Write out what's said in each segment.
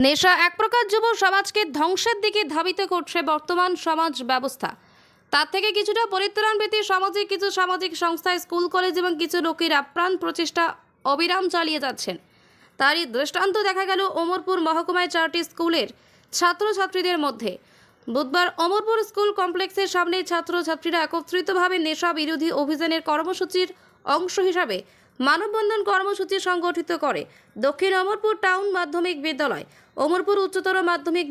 নেশা এক প্রকার যুব সমাজকে ধ্বংসের দিকে ধাবিত করছে বর্তমান সমাজ ব্যবস্থা। তার থেকে কিছুটা পরিত্রাণ পেতে সমাজে কিছু সামাজিক সংস্থা, স্কুল, কলেজ এবং কিছু লোকের আপ্রাণ প্রচেষ্টা অবিরাম চালিয়ে যাচ্ছেন। তারই দৃষ্টান্ত দেখা গেল অমরপুর মহকুমায় 4টি স্কুলের ছাত্রছাত্রীদের মধ্যে। বুধবার অমরপুর স্কুল কমপ্লেক্সের সামনে ছাত্রছাত্রীরা একত্রিতভাবে নেশা বিরোধী অভিযানের কর্মসূচির অংশ হিসাবে মানববন্ধন কর্মসূচি সংগঠিত করে দক্ষিণ অমরপুর টাউন মাধ্যমিক বিদ্যালয়, অমরপুর উচ্চতর মাধ্যমিক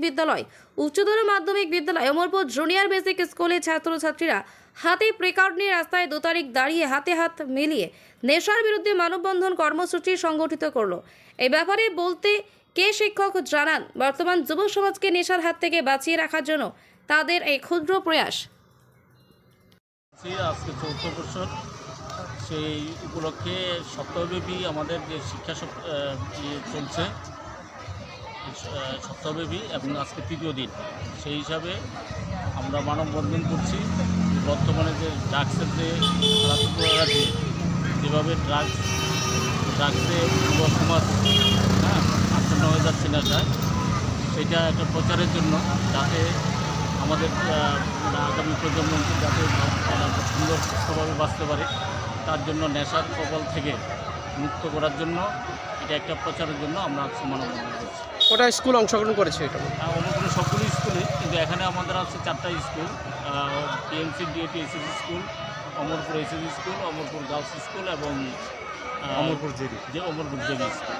বিদ্যালয়, অমরপুর জুনিয়র বেসিক স্কুলের ছাত্রছাত্রীরা হাতে প্লেকার্ড নিয়ে রাস্তায় 2 তারিখ দাঁড়িয়ে হাতে হাত মিলিয়ে নেশার বিরুদ্ধে মানববন্ধন কর্মসূচি সংগঠিত করলো। এই ব্যাপারে বলতে কে শিক্ষক জানান, বর্তমান যুব সমাজকে নেশার হাত থেকে বাঁচিয়ে রাখার জন্য তাদের এই ক্ষুদ্র প্রয়াস। আজকে 14 বছর, সেই উপলক্ষে সপ্তাহব্যাপী আমাদের যে শিক্ষা চলছে সপ্তাহব্যাপী এবং আজকে 3য় দিন, সেই হিসাবে আমরা মানববন্ধন করছি। বর্তমানে যে ড্রাগসের যে খেলাধুলা আছে, যেভাবে ড্রাগসে যুব সমাজ আচ্ছন্ন হয়ে যাচ্ছে নেশায়, সেটা একটা প্রচারের জন্য, যাতে আমাদের আগামী প্রজন্মকে যাতে সুন্দর সুস্থভাবে বাঁচতে পারে, তার জন্য নেশার কবল থেকে মুক্ত করার জন্য, এটা একটা প্রচারের জন্য আমরা মানববন্ধন করছি। ওটা স্কুল অংশগ্রহণ করেছে এটা? অমরপুর সবগুলো স্কুলে, কিন্তু এখানে আমাদের আছে 4টা school, PMC DAP SSC school, Amarpur SSC school, Amarpur girls school এবং অমরপুর জেবি স্কুল।